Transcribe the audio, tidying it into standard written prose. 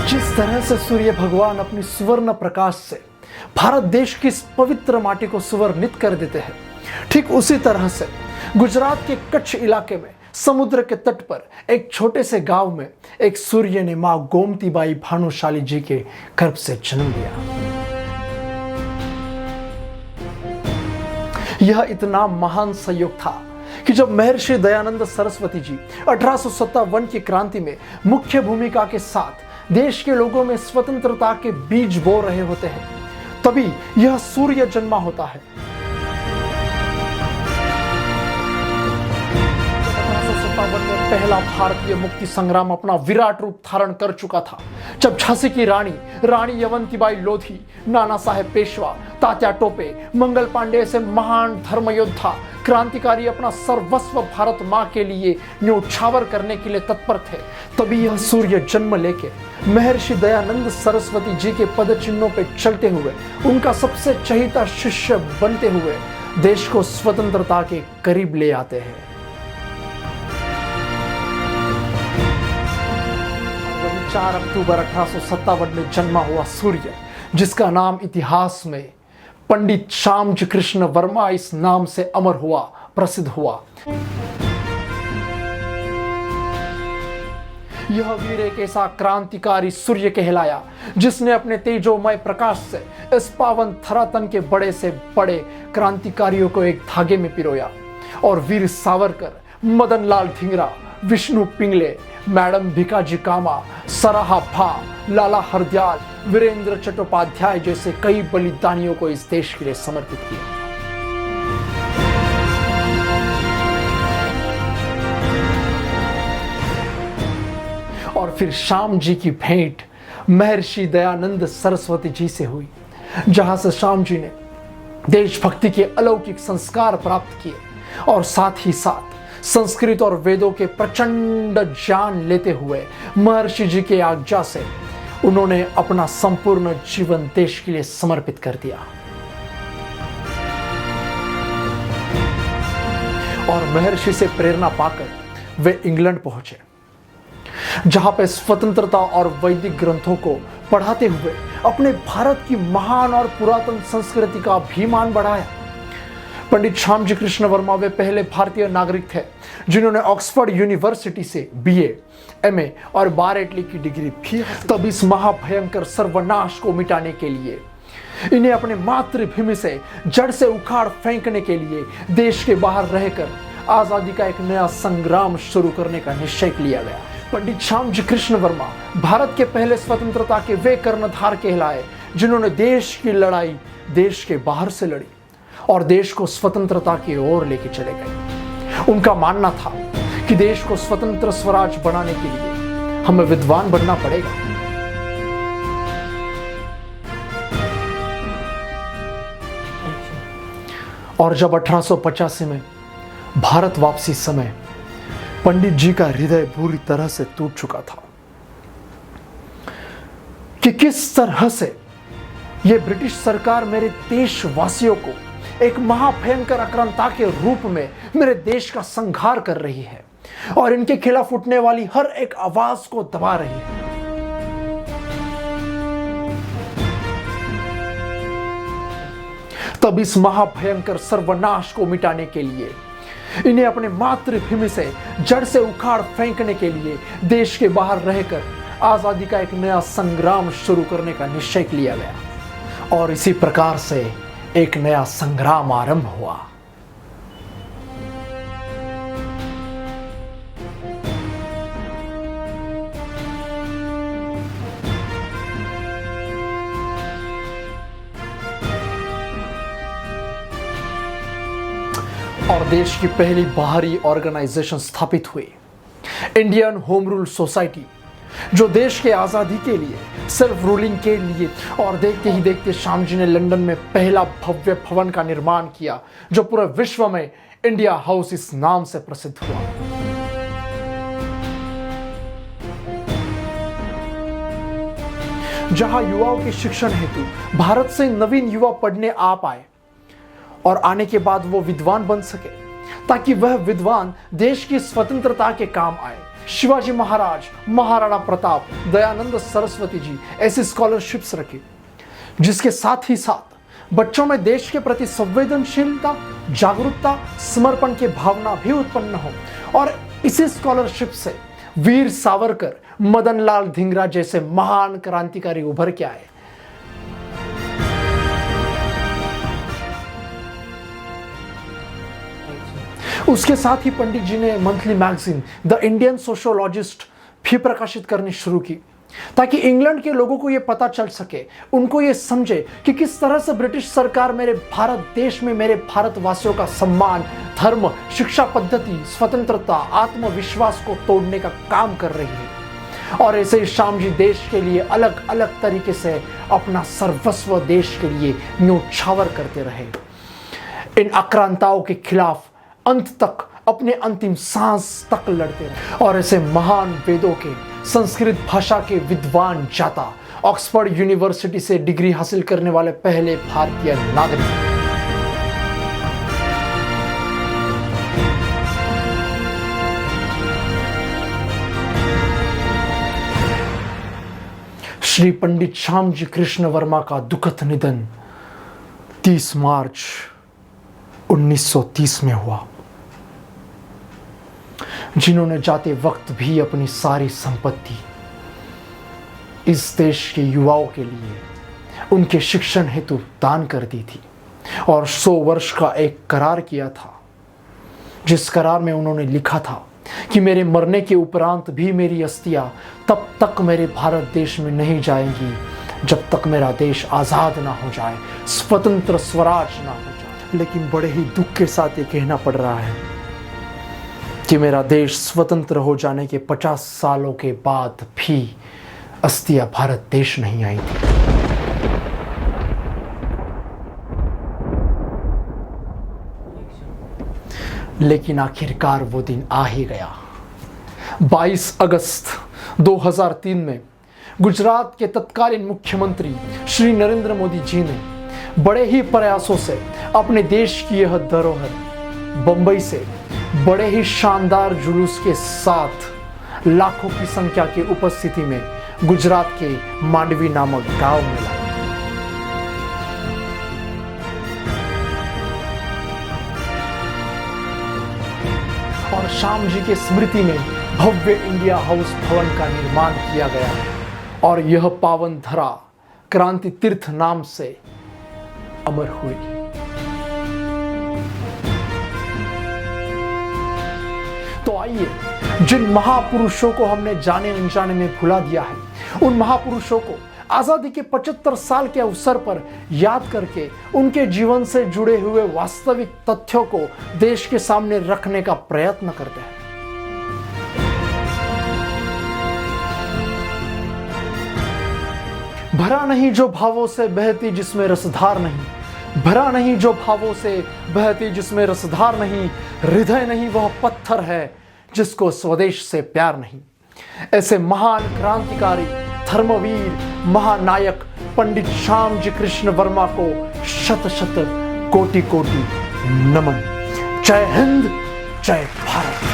जिस तरह से सूर्य भगवान अपनी सुवर्ण प्रकाश से भारत देश की इस पवित्र माटी को सुवर्णित कर देते हैं, ठीक उसी तरह से गुजरात के कच्छ इलाके में समुद्र के तट पर एक छोटे से गांव में एक सूर्य ने मां गोमतीबाई भानुशाली जी के गर्भ से जन्म लिया। यह इतना महान संयोग था कि जब महर्षि दयानंद सरस्वती जी 1857 की क्रांति में मुख्य भूमिका के साथ देश के लोगों में स्वतंत्रता के बीज बो रहे होते हैं, तभी यह सूर्य जन्मा होता है। 1857 में पहला भारतीय मुक्ति संग्राम अपना विराट रूप धारण कर चुका था, जब झांसी की रानी यवंतीबाई लोधी, नाना साहेब पेशवा, तात्या टोपे, मंगल पांडे ऐसे महान धर्म योद्धा क्रांतिकारी अपना सर्वस्व भारत मां के लिए न्योछावर करने के लिए तत्पर थे। तभी यह सूर्य जन्म लेके महर्षि दयानंद सरस्वती जी के पद चिन्हों पे चलते हुए, उनका सबसे चहीता शिष्य बनते हुए देश को स्वतंत्रता के करीब ले आते हैं। 4 अक्टूबर 1857 में जन्मा हुआ सूर्य, जिसका नाम इतिहास में पंडित श्यामजी कृष्ण वर्मा इस नाम से अमर हुआ, प्रसिद्ध हुआ। यह वीर एक ऐसा क्रांतिकारी सूर्य कहलाया जिसने अपने तेजोमय प्रकाश से इस पावन धरातल के बड़े से बड़े क्रांतिकारियों को एक धागे में पिरोया। और वीर सावरकर, मदन लाल धिंगरा, विष्णु पिंगले, मैडम भिकाजी कामा, सराहा भा, लाला हरदयाल, वीरेंद्र चट्टोपाध्याय जैसे कई बलिदानियों को इस देश के लिए समर्पित किया। और फिर श्याम जी की भेंट महर्षि दयानंद सरस्वती जी से हुई, जहां से श्याम जी ने देशभक्ति के अलौकिक संस्कार प्राप्त किए और साथ ही साथ संस्कृत और वेदों के प्रचंड ज्ञान लेते हुए महर्षि जी के आज्ञा से उन्होंने अपना संपूर्ण जीवन देश के लिए समर्पित कर दिया। और महर्षि से प्रेरणा पाकर वे इंग्लैंड पहुंचे, जहां पे स्वतंत्रता और वैदिक ग्रंथों को पढ़ाते हुए अपने भारत की महान और पुरातन संस्कृति का अभिमान बढ़ाया। पंडित श्यामजी कृष्ण वर्मा वे पहले भारतीय नागरिक थे जिन्होंने ऑक्सफोर्ड यूनिवर्सिटी से बीए, एमए और बार-एटली की डिग्री भी। तब इस महाभयंकर सर्वनाश को मिटाने के लिए इन्हें अपने मातृभूमि से जड़ से उखाड़ फेंकने के लिए देश के बाहर रहकर आजादी का एक नया संग्राम शुरू करने का निश्चय लिया गया। पंडित श्यामजी कृष्ण वर्मा भारत के पहले स्वतंत्रता के वे कर्णधार कहलाए जिन्होंने देश की लड़ाई देश के बाहर से लड़ी और देश को स्वतंत्रता की ओर लेके चले गए। उनका मानना था कि देश को स्वतंत्र स्वराज बनाने के लिए हमें विद्वान बनना पड़ेगा। और जब 1885 में भारत वापसी समय पंडित जी का हृदय बुरी तरह से टूट चुका था कि किस तरह से यह ब्रिटिश सरकार मेरे देशवासियों को एक महाभयंकर आक्रांता के रूप में मेरे देश का संहार कर रही है और इनके खिलाफ उठने वाली हर एक आवाज को दबा रही है। तब इस महाभयंकर सर्वनाश को मिटाने के लिए इन्हें अपने मातृभूमि से जड़ से उखाड़ फेंकने के लिए देश के बाहर रहकर आजादी का एक नया संग्राम शुरू करने का निश्चय लिया गया। और इसी प्रकार से एक नया संग्राम आरंभ हुआ। और देश की पहली बाहरी ऑर्गेनाइजेशन स्थापित हुई, इंडियन होम रूल सोसाइटी, जो देश के आजादी के लिए, सेल्फ रूलिंग के लिए। और देखते ही देखते श्याम जी ने लंदन में पहला भव्य भवन का निर्माण किया, जो पूरे विश्व में इंडिया हाउस इस नाम से प्रसिद्ध हुआ। जहां युवाओं के शिक्षण हेतु भारत से नवीन युवा पढ़ने आ पाए और आने के बाद वो विद्वान बन सके, ताकि वह विद्वान देश की स्वतंत्रता के काम आए। शिवाजी महाराज, महाराणा प्रताप, दयानंद सरस्वती जी ऐसी स्कॉलरशिप्स रखी, जिसके साथ ही साथ बच्चों में देश के प्रति संवेदनशीलता, जागरूकता, समर्पण की भावना भी उत्पन्न हो। और इसी स्कॉलरशिप से वीर सावरकर, मदन लाल धिंगरा जैसे महान क्रांतिकारी उभर के आए। उसके साथ ही पंडित जी ने monthly magazine the Indian sociologist भी प्रकाशित करनी शुरू की, ताकि इंग्लैंड के लोगों को यह पता चल सके, उनको यह समझे कि किस तरह से ब्रिटिश सरकार मेरे भारत देश में मेरे भारतवासियों का सम्मान, धर्म, शिक्षा पद्धति, स्वतंत्रता, आत्मविश्वास को तोड़ने का काम कर रही है। और ऐसे ही श्याम जी देश के लिए अलग अलग तरीके से अपना सर्वस्व देश के लिए न्योछावर करते रहे। इन आक्रांताओं के खिलाफ अंत तक, अपने अंतिम सांस तक लड़ते रहे। और ऐसे महान वेदों के, संस्कृत भाषा के विद्वान जाता, ऑक्सफोर्ड यूनिवर्सिटी से डिग्री हासिल करने वाले पहले भारतीय नागरिक। श्री पंडित श्याम जी कृष्ण वर्मा का दुखद निधन 30 मार्च 1930 में हुआ, जिन्होंने जाते वक्त भी अपनी सारी संपत्ति इस देश के युवाओं के लिए, उनके शिक्षण हेतु दान कर दी थी। और 100 वर्ष का एक करार किया था, जिस करार में उन्होंने लिखा था कि मेरे मरने के उपरांत भी मेरी अस्थियां तब तक मेरे भारत देश में नहीं जाएंगी जब तक मेरा देश आज़ाद ना हो जाए, स्वतंत्र स्वराज ना हो जाए। लेकिन बड़े ही दुख के साथ ये कहना पड़ रहा है कि मेरा देश स्वतंत्र हो जाने के 50 सालों के बाद भी अस्थियां भारत देश नहीं आई थी। लेकिन आखिरकार वो दिन आ ही गया। 22 अगस्त 2003 में गुजरात के तत्कालीन मुख्यमंत्री श्री नरेंद्र मोदी जी ने बड़े ही प्रयासों से अपने देश की यह धरोहर बंबई से बड़े ही शानदार जुलूस के साथ लाखों की संख्या की उपस्थिति में गुजरात के मांडवी नामक गांव में लाए। और श्याम जी के स्मृति में भव्य इंडिया हाउस भवन का निर्माण किया गया और यह पावन धरा क्रांति तीर्थ नाम से अमर हुई। तो आइए, जिन महापुरुषों को हमने जाने अनजाने में भुला दिया है, उन महापुरुषों को आजादी के 75 साल के अवसर पर याद करके उनके जीवन से जुड़े हुए वास्तविक तथ्यों को देश के सामने रखने का प्रयत्न करते हैं। भरा नहीं जो भावों से बहती जिसमें रसधार नहीं, भरा नहीं जो भावों से बहती जिसमें रसधार नहीं, हृदय नहीं वह पत्थर है जिसको स्वदेश से प्यार नहीं। ऐसे महान क्रांतिकारी, धर्मवीर, महानायक पंडित श्याम जी कृष्ण वर्मा को शत शत कोटि कोटि नमन। जय हिंद, जय भारत।